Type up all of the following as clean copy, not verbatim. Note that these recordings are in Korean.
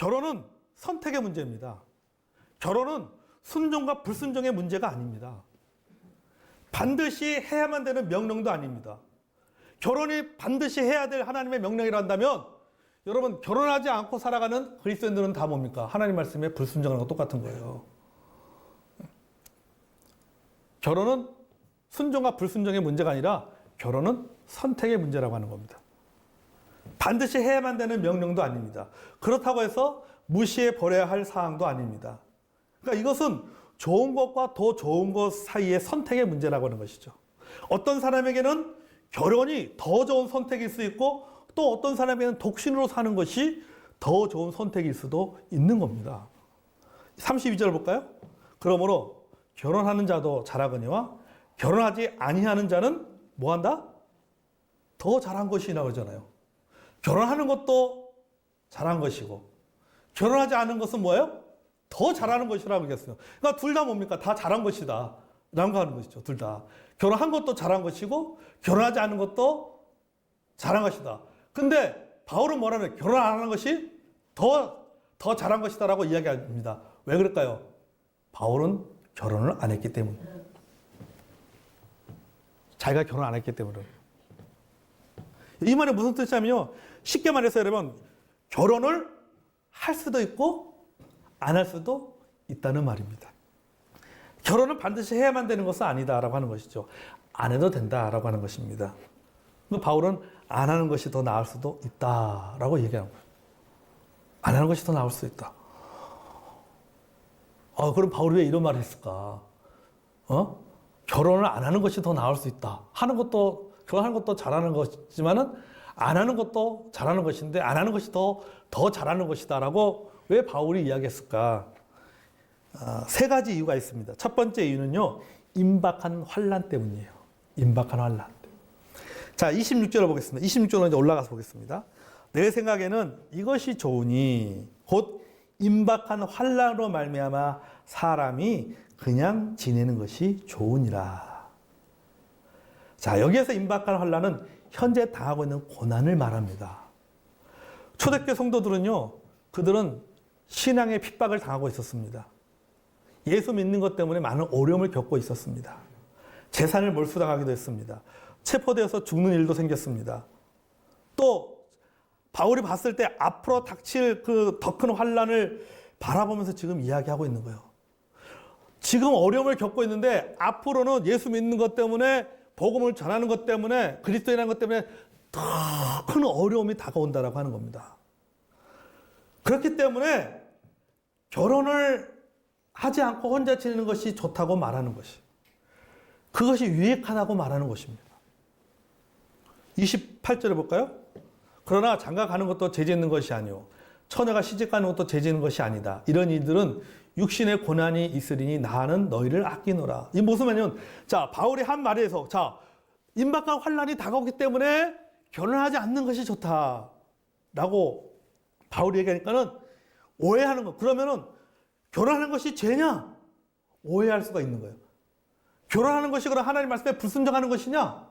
결혼은 선택의 문제입니다. 결혼은 순종과 불순종의 문제가 아닙니다. 반드시 해야만 되는 명령도 아닙니다. 결혼이 반드시 해야 될 하나님의 명령이라 한다면 여러분 결혼하지 않고 살아가는 그리스도인들은 다 뭡니까? 하나님 말씀에 불순종하는 거 똑같은 거예요. 결혼은 순종과 불순종의 문제가 아니라 결혼은 선택의 문제라고 하는 겁니다. 반드시 해야만 되는 명령도 아닙니다. 그렇다고 해서 무시해 버려야 할 사항도 아닙니다. 그러니까 이것은 좋은 것과 더 좋은 것 사이의 선택의 문제라고 하는 것이죠. 어떤 사람에게는 결혼이 더 좋은 선택일 수 있고 또 어떤 사람에게는 독신으로 사는 것이 더 좋은 선택일 수도 있는 겁니다. 32절 볼까요? 그러므로 결혼하는 자도 잘하거니와 결혼하지 아니하는 자는 뭐한다? 더 잘한 것이라 그러잖아요. 결혼하는 것도 잘한 것이고 결혼하지 않은 것은 뭐예요? 더 잘하는 것이라고 얘기했어요. 그러니까 둘 다 뭡니까? 다 잘한 것이다 라고 하는 것이죠. 둘 다. 결혼한 것도 잘한 것이고 결혼하지 않은 것도 잘한 것이다. 근데 바울은 뭐라면 결혼 안 하는 것이 더 잘한 것이다 라고 이야기합니다. 왜 그럴까요? 바울은 결혼을 안 했기 때문에. 자기가 결혼 안 했기 때문에. 이 말이 무슨 뜻이냐면요. 쉽게 말해서 여러분 결혼을 할 수도 있고 안 할 수도 있다는 말입니다. 결혼은 반드시 해야만 되는 것은 아니다라고 하는 것이죠. 안 해도 된다라고 하는 것입니다. 바울은 안 하는 것이 더 나을 수도 있다라고 얘기하는 거예요. 안 하는 것이 더 나을 수 있다. 그럼 바울이 왜 이런 말을 했을까? 결혼을 안 하는 것이 더 나을 수 있다. 결혼하는 것도 잘하는 것이지만은 안 하는 것도 잘하는 것인데 안 하는 것이 더 잘하는 것이다라고 왜 바울이 이야기했을까? 세 가지 이유가 있습니다. 첫 번째 이유는요, 임박한 환난 때문이에요. 임박한 환난. 자, 26절을 보겠습니다. 26절로 이제 올라가서 보겠습니다. 내 생각에는 이것이 좋으니 곧 임박한 환난으로 말미암아 사람이 그냥 지내는 것이 좋으니라. 자, 여기에서 임박한 환난은 현재 당하고 있는 고난을 말합니다. 초대교회 성도들은요, 그들은 신앙의 핍박을 당하고 있었습니다. 예수 믿는 것 때문에 많은 어려움을 겪고 있었습니다. 재산을 몰수당하기도 했습니다. 체포되어서 죽는 일도 생겼습니다. 또 바울이 봤을 때 앞으로 닥칠 그 더 큰 환난을 바라보면서 지금 이야기하고 있는 거예요. 지금 어려움을 겪고 있는데 앞으로는 예수 믿는 것 때문에 복음을 전하는 것 때문에 그리스도인이라는 것 때문에 더 큰 어려움이 다가온다라고 하는 겁니다. 그렇기 때문에 결혼을 하지 않고 혼자 지내는 것이 좋다고 말하는 것이 그것이 유익하다고 말하는 것입니다. 28절에 볼까요? 그러나 장가 가는 것도 죄 짓는 것이 아니오 처녀가 시집 가는 것도 죄 짓는 것이 아니다. 이런 이들은 육신의 고난이 있으리니 나는 너희를 아끼노라. 이 무슨 말이냐면 자 바울이 한 말에서 자 임박한 환난이 다가오기 때문에 결혼하지 않는 것이 좋다라고 바울이 얘기하니까는 오해하는 거. 그러면은 결혼하는 것이 죄냐? 오해할 수가 있는 거예요. 결혼하는 것이 그럼 하나님 말씀에 불순종하는 것이냐?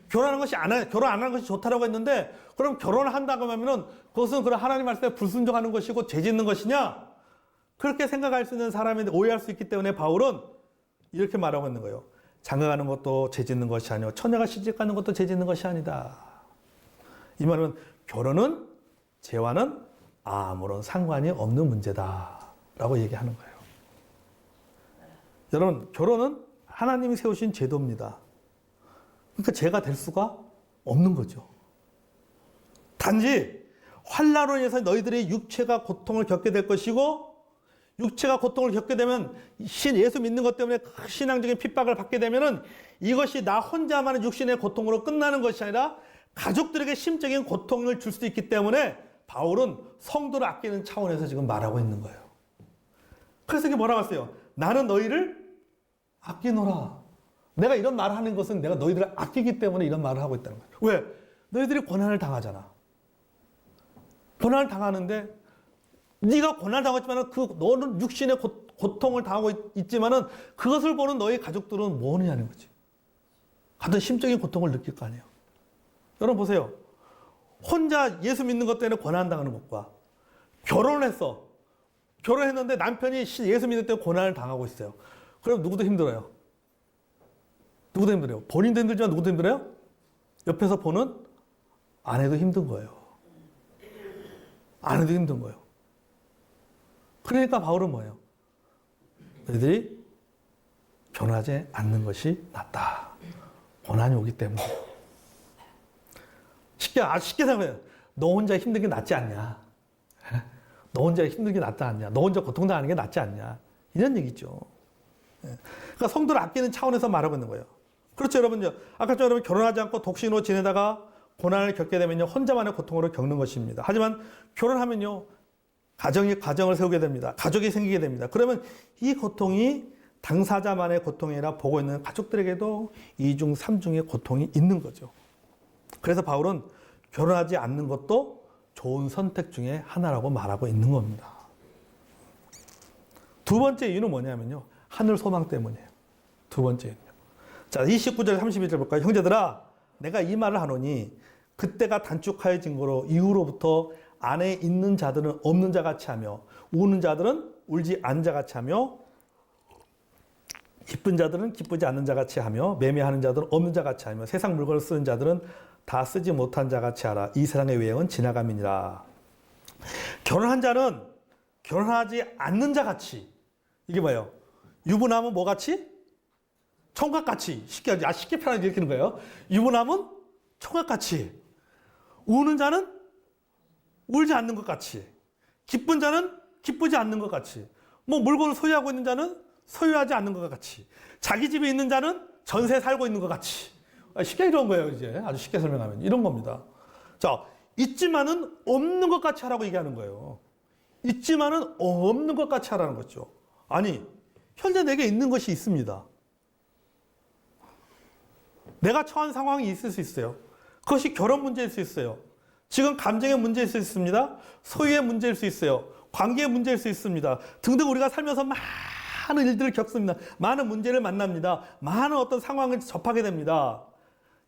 결혼 안 하는 것이 좋다라고 했는데 그럼 결혼을 한다고 하면은 그것은 그럼 하나님 말씀에 불순종하는 것이고 죄 짓는 것이냐? 그렇게 생각할 수 있는 사람인데 오해할 수 있기 때문에 바울은 이렇게 말하고 있는 거예요. 장가가는 것도 죄 짓는 것이 아니오 처녀가 시집가는 것도 죄 짓는 것이 아니다. 이 말은 결혼은 죄와는 아무런 상관이 없는 문제다라고 얘기하는 거예요. 여러분 결혼은 하나님이 세우신 제도입니다. 그러니까 죄가 될 수가 없는 거죠. 단지 환난으로 인해서 너희들의 육체가 고통을 겪게 될 것이고 육체가 고통을 겪게 되면 예수 믿는 것 때문에 신앙적인 핍박을 받게 되면은 이것이 나 혼자만의 육신의 고통으로 끝나는 것이 아니라 가족들에게 심적인 고통을 줄 수 있기 때문에 바울은 성도를 아끼는 차원에서 지금 말하고 있는 거예요. 그래서 이게 뭐라고 했어요? 나는 너희를 아끼노라. 내가 이런 말을 하는 것은 내가 너희들을 아끼기 때문에 이런 말을 하고 있다는 거예요. 왜? 너희들이 고난을 당하잖아. 고난을 당하는데 네가 고난을 당했지만 너는 육신의 고통을 당하고 있지만은 그것을 보는 너희 가족들은 뭐 하느냐는 거지. 같은 심적인 고통을 느낄 거 아니에요. 여러분 보세요. 혼자 예수 믿는 것 때문에 고난 당하는 것과 결혼을 했어. 결혼했는데 남편이 예수 믿을 때 고난을 당하고 있어요. 그럼 누구도 힘들어요. 누구도 힘들어요. 본인도 힘들지만 누구도 힘들어요? 옆에서 보는 아내도 힘든 거예요. 아내도 힘든 거예요. 그러니까 바울은 뭐예요? 너희들이 결혼하지 않는 것이 낫다. 고난이 오기 때문에. 아주 쉽게 생각해요. 너 혼자 힘든 게 낫지 않냐? 너 혼자 힘든 게 낫지 않냐? 너 혼자 고통당하는 게 낫지 않냐? 이런 얘기죠. 그러니까 성도를 아끼는 차원에서 말하고 있는 거예요. 그렇죠, 여러분요. 아까 여러분 결혼하지 않고 독신으로 지내다가 고난을 겪게 되면요, 혼자만의 고통으로 겪는 것입니다. 하지만 결혼하면요, 가정을 세우게 됩니다. 가족이 생기게 됩니다. 그러면 이 고통이 당사자만의 고통이 아니라 보고 있는 가족들에게도 2중, 3중의 고통이 있는 거죠. 그래서 바울은 결혼하지 않는 것도 좋은 선택 중에 하나라고 말하고 있는 겁니다. 두 번째 이유는 뭐냐면요, 하늘 소망 때문이에요. 두 번째 이유는요. 자, 29절, 31절 볼까요? 형제들아, 내가 이 말을 하노니 그때가 단축하여진 거로 이후로부터 안에 있는 자들은 없는 자 같이 하며 우는 자들은 울지 않은 자 같이 하며 기쁜 자들은 기쁘지 않는 자 같이 하며 매매하는 자들은 없는 자 같이 하며 세상 물건을 쓰는 자들은 다 쓰지 못한 자 같이 하라. 이 세상의 유행은 지나감이니라. 결혼한 자는 결혼하지 않는 자 같이. 이게 뭐예요? 유부남은 뭐 같이? 총각같이. 쉽게 편하게 일으키는 거예요. 유부남은 총각같이. 우는 자는 울지 않는 것 같이. 기쁜 자는 기쁘지 않는 것 같이. 뭐 물건을 소유하고 있는 자는 소유하지 않는 것 같이. 자기 집에 있는 자는 전세에 살고 있는 것 같이. 쉽게 이런 거예요, 이제. 아주 쉽게 설명하면. 이런 겁니다. 자, 있지만은 없는 것 같이 하라고 얘기하는 거예요. 있지만은 없는 것 같이 하라는 거죠. 아니, 현재 내게 있는 것이 있습니다. 내가 처한 상황이 있을 수 있어요. 그것이 결혼 문제일 수 있어요. 지금 감정의 문제일 수 있습니다. 소유의 문제일 수 있어요. 관계의 문제일 수 있습니다. 등등 우리가 살면서 많은 일들을 겪습니다. 많은 문제를 만납니다. 많은 어떤 상황을 접하게 됩니다.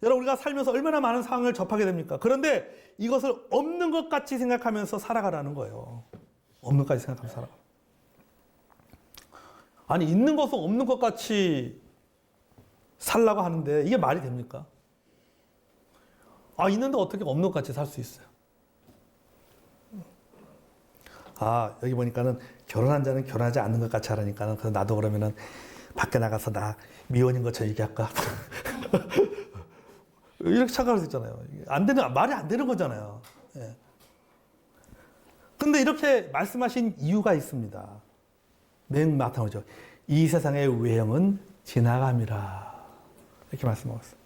여러분, 우리가 살면서 얼마나 많은 상황을 접하게 됩니까? 그런데 이것을 없는 것 같이 생각하면서 살아가라는 거예요. 없는 것 같이 생각하면서 살아가. 아니, 있는 것은 없는 것 같이 살라고 하는데 이게 말이 됩니까? 아, 있는데 어떻게 없는 것 같이 살 수 있어요? 아, 여기 보니까는 결혼한 자는 결혼하지 않는 것 같이 하라니까는 그래서 나도 그러면은 밖에 나가서 나 미혼인 것처럼 얘기할까? 이렇게 착각할 수 있잖아요. 말이 안 되는 거잖아요. 예. 근데 이렇게 말씀하신 이유가 있습니다. 맨 마지막이죠. 이 세상의 외형은 지나감이라. 이렇게 말씀하셨어요.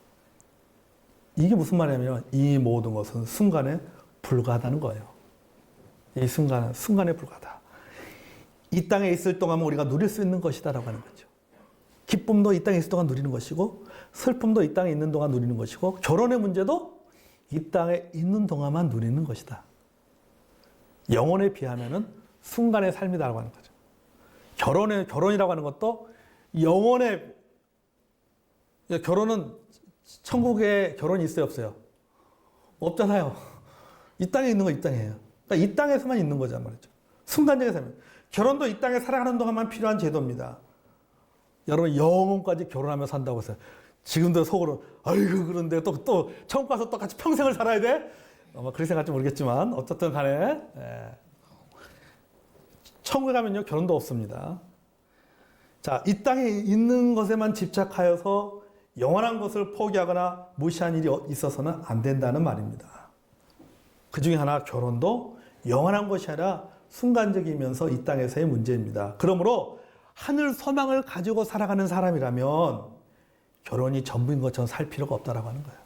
이게 무슨 말이냐면 이 모든 것은 순간에 불과하다는 거예요. 이 순간은 순간에 불과하다. 이 땅에 있을 동안 우리가 누릴 수 있는 것이다라고 하는 거죠. 기쁨도 이 땅에 있을 동안 누리는 것이고 슬픔도 이 땅에 있는 동안 누리는 것이고 결혼의 문제도 이 땅에 있는 동안만 누리는 것이다. 영혼에 비하면은 순간의 삶이다라고 하는 거죠. 결혼이라고 하는 것도 영혼의 결혼은 천국에 결혼이 있어요, 없어요? 없잖아요. 이 땅에 있는 거 이 땅이에요. 그러니까 이 땅에서만 있는 거란 말이죠. 순간적인 삶. 결혼도 이 땅에 살아가는 동안만 필요한 제도입니다. 여러분 영혼까지 결혼하며 산다고 해서 지금도 속으로 아이고 그런데 또 천국 가서 똑같이 평생을 살아야 돼? 아마 그렇게 생각할지 모르겠지만 어쨌든 간에 천국에 가면요 결혼도 없습니다. 자, 이 땅에 있는 것에만 집착하여서 영원한 것을 포기하거나 무시한 일이 있어서는 안 된다는 말입니다. 그 중에 하나 결혼도 영원한 것이 아니라 순간적이면서 이 땅에서의 문제입니다. 그러므로 하늘 소망을 가지고 살아가는 사람이라면 결혼이 전부인 것처럼 살 필요가 없다라고 하는 거예요.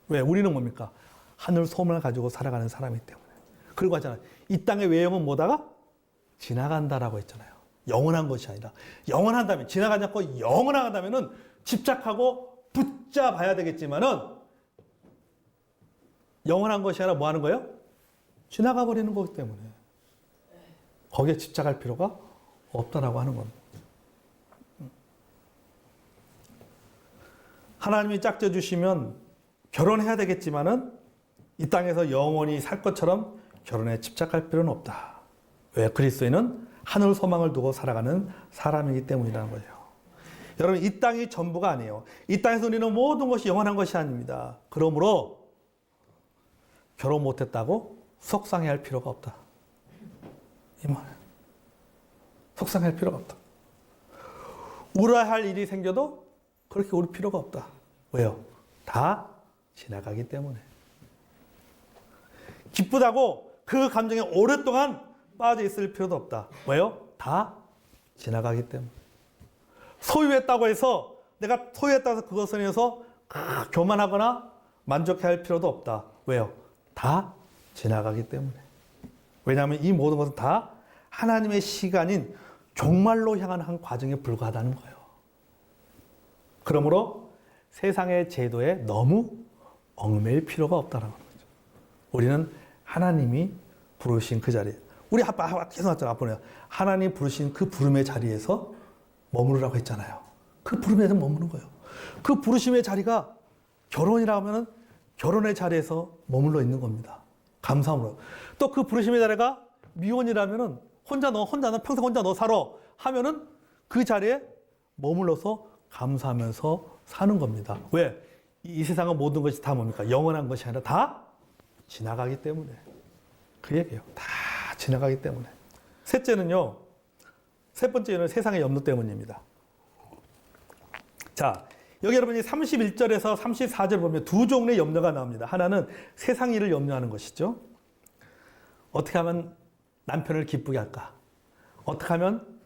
왜? 우리는 뭡니까? 하늘 소망을 가지고 살아가는 사람이기 때문에. 그리고 하잖아요. 이 땅의 외형은 뭐다가? 지나간다라고 했잖아요. 영원한 것이 아니라. 영원한다면, 지나가지 않고 영원하다면은 집착하고 붙잡아야 되겠지만은 영원한 것이 아니라 뭐 하는 거예요? 지나가 버리는 거기 때문에. 거기에 집착할 필요가 없다라고 하는 겁니다. 하나님이 짝져 주시면 결혼해야 되겠지만은 이 땅에서 영원히 살 것처럼 결혼에 집착할 필요는 없다. 왜? 그리스도인은 하늘 소망을 두고 살아가는 사람이기 때문이라는 거죠. 여러분, 이 땅이 전부가 아니에요. 이 땅에서 우리는 모든 것이 영원한 것이 아닙니다. 그러므로 결혼 못했다고 속상해할 필요가 없다. 이 말이에요. 속상할 필요가 없다. 울어할 일이 생겨도 그렇게 울 필요가 없다. 왜요? 다 지나가기 때문에. 기쁘다고 그 감정에 오랫동안 빠져 있을 필요도 없다. 왜요? 다 지나가기 때문에. 소유했다고 해서 내가 소유했다고 해서 그것에 대해서 교만하거나 만족해할 필요도 없다. 왜요? 다 지나가기 때문에. 왜냐하면 이 모든 것은 다 하나님의 시간인 종말로 향하는 한 과정에 불과하다는 거예요. 그러므로 세상의 제도에 너무 얽매일 필요가 없다는 거죠. 우리는 하나님이 부르신 그 자리에, 우리 아빠 계속 왔잖아요. 아빠는 하나님 부르신 그 부름의 자리에서 머무르라고 했잖아요. 그 부름에서 머무는 거예요. 그 부르심의 자리가 결혼이라고 하면 결혼의 자리에서 머물러 있는 겁니다. 감사함으로. 또 그 부르심의 자리가 미혼이라면은 혼자 너 평생 혼자 너 살아 하면은 그 자리에 머물러서 감사하면서 사는 겁니다. 왜? 이 세상은 모든 것이 다 뭡니까? 영원한 것이 아니라 다 지나가기 때문에. 그 얘기예요. 다 지나가기 때문에. 셋째는요. 세 번째는 세상의 염려 때문입니다. 자, 여기 여러분이 31절에서 34절 보면 두 종류의 염려가 나옵니다. 하나는 세상 일을 염려하는 것이죠. 어떻게 하면 남편을 기쁘게 할까? 어떻게 하면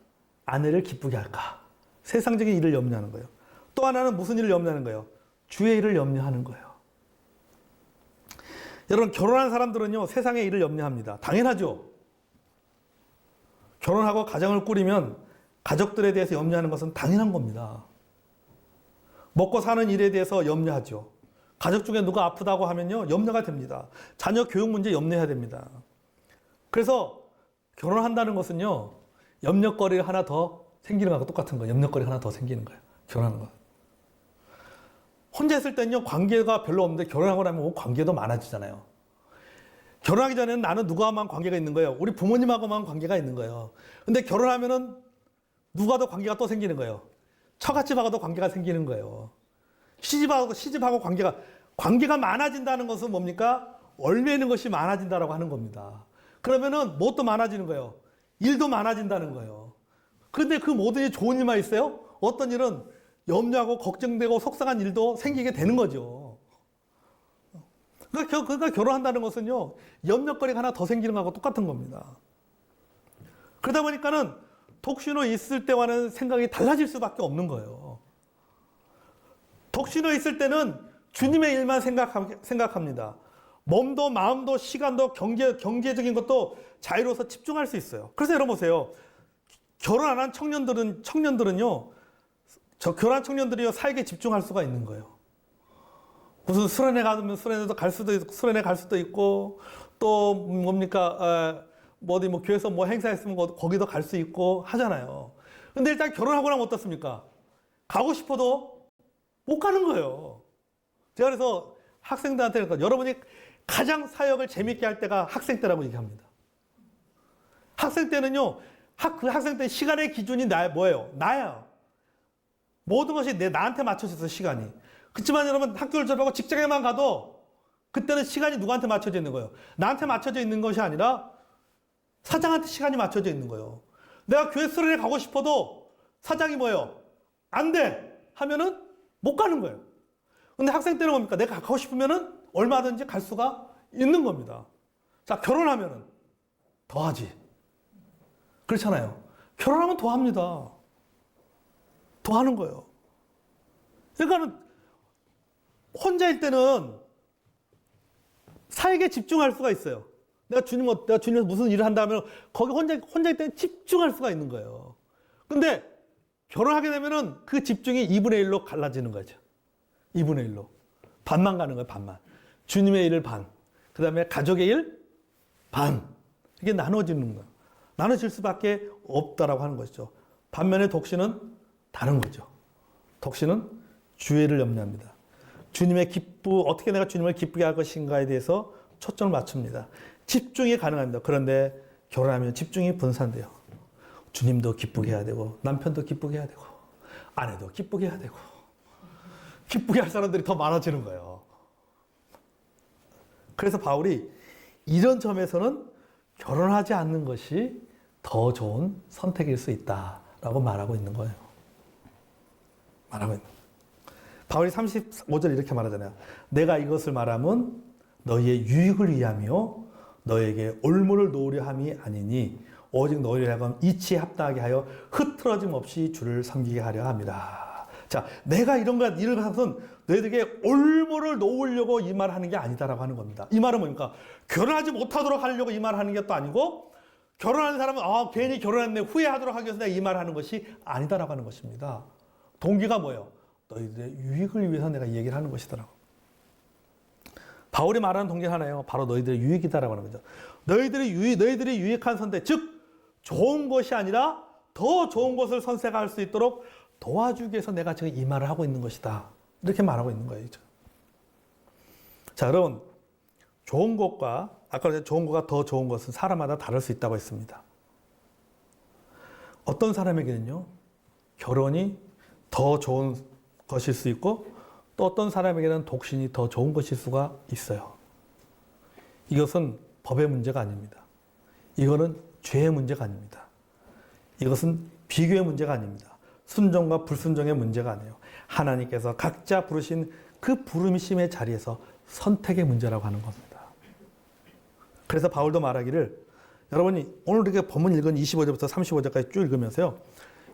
아내를 기쁘게 할까? 세상적인 일을 염려하는 거예요. 또 하나는 무슨 일을 염려하는 거예요? 주의 일을 염려하는 거예요. 여러분, 결혼한 사람들은요, 세상의 일을 염려합니다. 당연하죠. 결혼하고 가정을 꾸리면 가족들에 대해서 염려하는 것은 당연한 겁니다. 먹고 사는 일에 대해서 염려하죠. 가족 중에 누가 아프다고 하면요, 염려가 됩니다. 자녀 교육 문제 염려해야 됩니다. 그래서 결혼한다는 것은요, 염려거리가 하나 더 생기는 거하고 똑같은 거예요. 염려거리가 하나 더 생기는 거예요. 결혼하는 거. 혼자 있을 때는요, 관계가 별로 없는데 결혼하고 나면 관계도 많아지잖아요. 결혼하기 전에는 나는 누구와만 관계가 있는 거예요. 우리 부모님하고만 관계가 있는 거예요. 근데 결혼하면은 누가도 관계가 또 생기는 거예요. 처갓집하고도 관계가 생기는 거예요. 시집하고 관계가 많아진다는 것은 뭡니까? 얽매이는 것이 많아진다라고 하는 겁니다. 그러면은 무엇도 많아지는 거예요. 일도 많아진다는 거예요. 그런데 그 모든 일이 좋은 일만 있어요? 어떤 일은 염려하고 걱정되고 속상한 일도 생기게 되는 거죠. 그러니까 결혼한다는 것은요, 염려거리가 하나 더 생기는 거하고 똑같은 겁니다. 그러다 보니까는 독신호 있을 때와는 생각이 달라질 수밖에 없는 거예요. 독신호 있을 때는 주님의 일만 생각합니다. 몸도 마음도 시간도 경제적인 것도 자유로워서 집중할 수 있어요. 그래서 여러분 보세요. 결혼 안 한 청년들은요, 결혼한 청년들이요, 사역에 집중할 수가 있는 거예요. 무슨 수련회 가면 수련회 갈 수도 있고, 또 뭡니까, 어디 교회에서 행사 있으면 거기도 갈 수 있고 하잖아요. 근데 일단 결혼하고 나면 어떻습니까? 가고 싶어도 못 가는 거예요. 제가 그래서 학생들한테 여러분이 가장 사역을 재밌게 할 때가 학생 때라고 얘기합니다. 학생 때는요, 그 학생 때 시간의 기준이 뭐예요? 나야. 모든 것이 나한테 맞춰져 있어, 시간이. 그렇지만 여러분, 학교를 졸업하고 직장에만 가도 그때는 시간이 누구한테 맞춰져 있는 거예요? 나한테 맞춰져 있는 것이 아니라 사장한테 시간이 맞춰져 있는 거예요. 내가 교회 수련회 가고 싶어도 사장이 뭐예요? 안 돼! 하면은 못 가는 거예요. 근데 학생 때는 뭡니까? 내가 가고 싶으면은 얼마든지 갈 수가 있는 겁니다. 자, 결혼하면은 더 하지. 그렇잖아요. 결혼하면 더 합니다. 더 하는 거예요. 그러니까는 혼자일 때는 사역에 집중할 수가 있어요. 내가 주님에서 무슨 일을 한다면 거기 혼자일 때는 집중할 수가 있는 거예요. 근데 결혼하게 되면은 그 집중이 2분의 1로 갈라지는 거죠. 2분의 1로. 반만 가는 거예요, 반만. 주님의 일을 반. 그 다음에 가족의 일 반. 이게 나눠지는 거예요. 나눠질 수밖에 없다라고 하는 것이죠. 반면에 독신은 다른 거죠. 독신은 주의를 염려합니다. 어떻게 내가 주님을 기쁘게 할 것인가에 대해서 초점을 맞춥니다. 집중이 가능합니다. 그런데 결혼하면 집중이 분산돼요. 주님도 기쁘게 해야 되고 남편도 기쁘게 해야 되고 아내도 기쁘게 해야 되고 기쁘게 할 사람들이 더 많아지는 거예요. 그래서 바울이 이런 점에서는 결혼하지 않는 것이 더 좋은 선택일 수 있다라고 말하고 있는 거예요. 말하고 있는 거예요. 바울이 35절 이렇게 말하잖아요. 내가 이것을 말하면 너희의 유익을 위하며 너에게 올무를 놓으려 함이 아니니 오직 너희를 하여금 이치에 합당하게 하여 흐트러짐 없이 주를 섬기게 하려 함이라. 자, 내가 이런 것은 너희들에게 올무를 놓으려고 이 말을 하는 게 아니다라고 하는 겁니다. 이 말은 뭡니까? 결혼하지 못하도록 하려고 이 말을 하는 게 또 아니고 결혼하는 사람은 괜히 결혼했네 후회하도록 하기 위해서 내가 이 말을 하는 것이 아니다라고 하는 것입니다. 동기가 뭐예요? 너희들의 유익을 위해서 내가 이 얘기를 하는 것이더라고. 바울이 말하는 동기 하나예요. 바로 너희들의 유익이다라고 하는 거죠. 너희들이 유익한 선택, 즉 좋은 것이 아니라 더 좋은 것을 선택할 수 있도록 도와주기 위해서 내가 지금 이 말을 하고 있는 것이다. 이렇게 말하고 있는 거예요. 자, 여러분 좋은 것과 아까 좋은 것과 더 좋은 것은 사람마다 다를 수 있다고 했습니다. 어떤 사람에게는요 결혼이 더 좋은 것일 수 있고 또 어떤 사람에게는 독신이 더 좋은 것일 수가 있어요. 이것은 법의 문제가 아닙니다. 이거는 죄의 문제가 아닙니다. 이것은 비교의 문제가 아닙니다. 순종과 불순종의 문제가 아니에요. 하나님께서 각자 부르신 그 부르심의 자리에서 선택의 문제라고 하는 겁니다. 그래서 바울도 말하기를 여러분이 오늘 이렇게 본문 읽은 25절부터 35절까지 쭉 읽으면서요.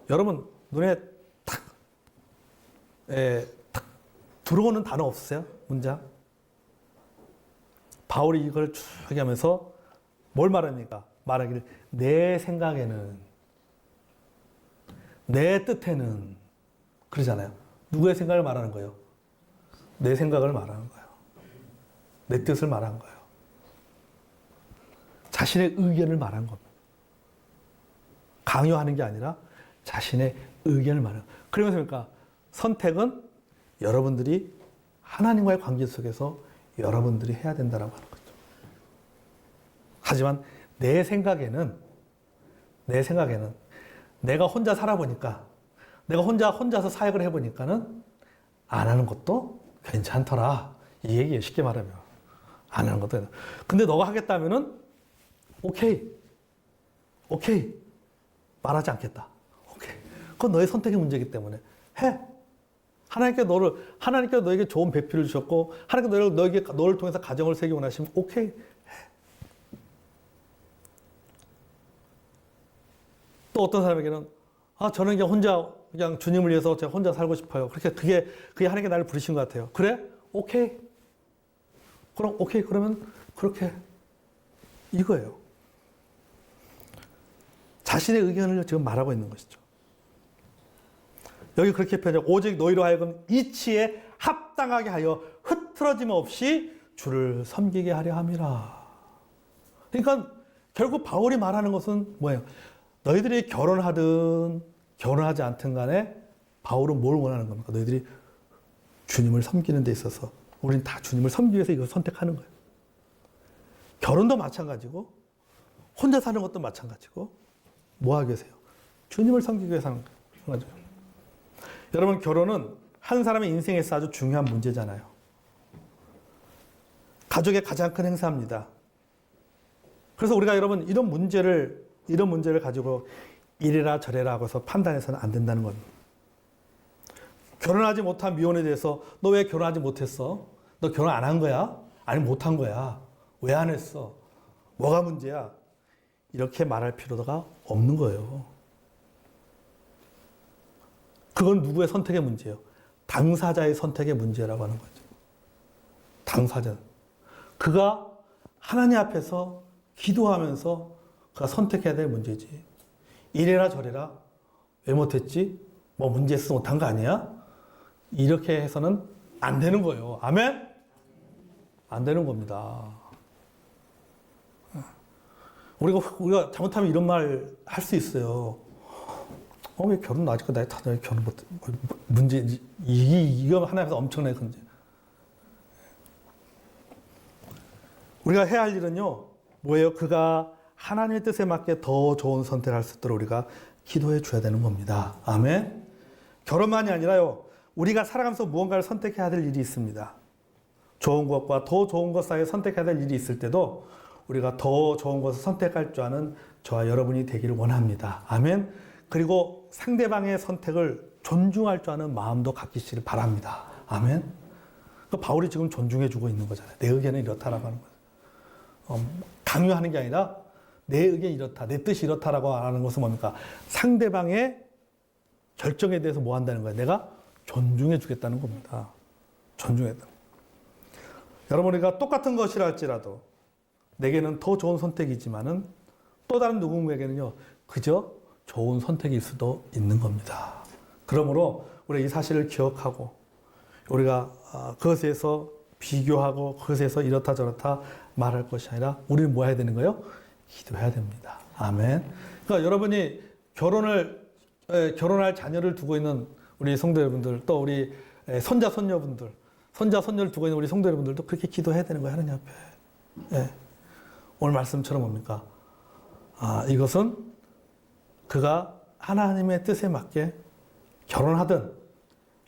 여러분 눈에 탁 들어오는 단어 없으세요? 문장? 바울이 이걸 쭉 하면서 뭘 말합니까? 말하기를 내 생각에는 내 뜻에는 그러잖아요. 누구의 생각을 말하는 거예요? 내 생각을 말하는 거예요. 내 뜻을 말하는 거예요. 자신의 의견을 말하는 겁니다. 강요하는 게 아니라 자신의 의견을 말하는 거예요. 그러면서 그러니까 선택은 여러분들이 하나님과의 관계 속에서 여러분들이 해야 된다라고 하는 거죠. 하지만 내 생각에는 내가 혼자 살아보니까 내가 혼자서 사역을 해보니까는 안 하는 것도 괜찮더라. 이 얘기예요. 쉽게 말하면. 안 하는 것도. 근데 너가 하겠다면은 오케이. 말하지 않겠다. 오케이. 그건 너의 선택의 문제이기 때문에 해. 하나님께서 너에게 좋은 배필을 주셨고, 하나님께서 너를 통해서 가정을 세우기 원하시면, 오케이, 해. 또 어떤 사람에게는, 저는 그냥 혼자, 그냥 주님을 위해서 제가 혼자 살고 싶어요. 그게 하나님께 나를 부르신 것 같아요. 그래? 오케이. 그러면 그렇게. 이거예요. 자신의 의견을 지금 말하고 있는 것이죠. 여기 그렇게 표현해요. 오직 너희로 하여금 이치에 합당하게 하여 흐트러짐 없이 주를 섬기게 하려 함이라. 그러니까 결국 바울이 말하는 것은 뭐예요? 너희들이 결혼하든 결혼하지 않든 간에 바울은 뭘 원하는 겁니까? 너희들이 주님을 섬기는 데 있어서 우리는 다 주님을 섬기기 위해서 이걸 선택하는 거예요. 결혼도 마찬가지고 혼자 사는 것도 마찬가지고 뭐 하기 위해서요? 주님을 섬기기 위해서 하는 거죠. 여러분 결혼은 한 사람의 인생에서 아주 중요한 문제잖아요. 가족의 가장 큰 행사입니다. 그래서 우리가 여러분 이런 문제를 가지고 이래라 저래라 하고서 판단해서는 안 된다는 겁니다. 결혼하지 못한 미혼에 대해서 너 왜 결혼하지 못했어? 너 결혼 안 한 거야? 아니 못한 거야. 왜 안 했어? 뭐가 문제야? 이렇게 말할 필요가 없는 거예요. 그건 누구의 선택의 문제예요? 당사자의 선택의 문제라고 하는 거죠. 당사자. 그가 하나님 앞에서 기도하면서 그가 선택해야 될 문제지. 이래라 저래라. 왜 못했지? 뭐 문제 있어서 못한 거 아니야? 이렇게 해서는 안 되는 거예요. 아멘? 안 되는 겁니다. 우리가 잘못하면 이런 말 할 수 있어요. 왜 결혼 아직까지 나이 다 결혼 못 문제 이거 하나에서 엄청나게 큰데 우리가 해야 할 일은요 뭐예요? 그가 하나님의 뜻에 맞게 더 좋은 선택할 수 있도록 우리가 기도해 줘야 되는 겁니다. 아멘. 결혼만이 아니라요. 우리가 살아가면서 무언가를 선택해야 될 일이 있습니다. 좋은 것과 더 좋은 것 사이에 선택해야 될 일이 있을 때도 우리가 더 좋은 것을 선택할 줄 아는 저와 여러분이 되기를 원합니다. 아멘. 그리고 상대방의 선택을 존중할 줄 아는 마음도 갖기를 바랍니다. 아멘. 바울이 지금 존중해주고 있는 거잖아요. 내 의견은 이렇다라고 하는 거예요. 강요하는 게 아니라 내 의견이 이렇다, 내 뜻이 이렇다라고 하는 것은 뭡니까? 상대방의 결정에 대해서 뭐 한다는 거예요? 내가 존중해주겠다는 겁니다. 존중했다. 여러분, 우리가 똑같은 것이라 할지라도 내게는 더 좋은 선택이지만은 또 다른 누군가에게는요, 그저 좋은 선택일 수도 있는 겁니다. 그러므로 우리 이 사실을 기억하고 우리가 그것에서 비교하고 그것에서 이렇다 저렇다 말할 것이 아니라 우리는 뭐 해야 되는 거예요? 기도해야 됩니다. 아멘. 그러니까 여러분이 결혼할 자녀를 두고 있는 우리 성도 여러분들, 또 우리 손자 손녀를 두고 있는 우리 성도 여러분들도 그렇게 기도해야 되는 거예요. 하나님 앞에. 예. 오늘 말씀처럼 뭡니까? 이것은 그가 하나님의 뜻에 맞게 결혼하든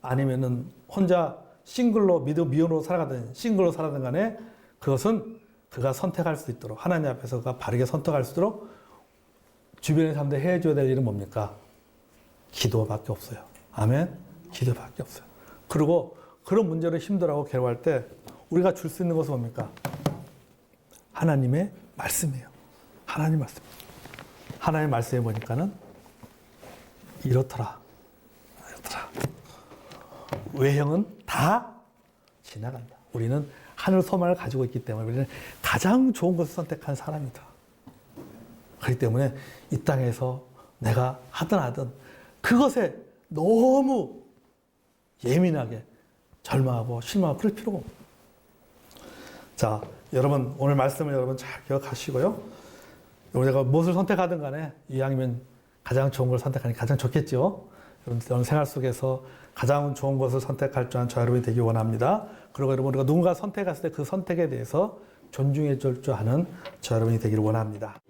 아니면은 혼자 싱글로 미혼으로 살아가든 싱글로 살아든 간에 그것은 그가 선택할 수 있도록 하나님 앞에서 그가 바르게 선택할 수 있도록 주변의 사람들 해줘야 될 일은 뭡니까? 기도밖에 없어요. 아멘. 기도밖에 없어요. 그리고 그런 문제를 힘들어하고 괴로워할 때 우리가 줄 수 있는 것은 뭡니까? 하나님의 말씀이에요. 하나님 말씀. 하나님의 말씀에 보니까는 이렇더라. 외형은 다 지나간다. 우리는 하늘 소망을 가지고 있기 때문에 우리는 가장 좋은 것을 선택한 사람이다. 그렇기 때문에 이 땅에서 내가 하든 그것에 너무 예민하게 절망하고 실망하고 그럴 필요가 없다. 자, 여러분 오늘 말씀을 여러분 잘 기억하시고요. 우리가 무엇을 선택하든 간에 이왕이면 가장 좋은 걸 선택하니 가장 좋겠죠. 여러분 생활 속에서 가장 좋은 것을 선택할 줄 아는 저 여러분이 되기 원합니다. 그리고 여러분 우리가 누군가 선택했을 때 그 선택에 대해서 존중해 줄 줄 아는 저 여러분이 되기를 원합니다.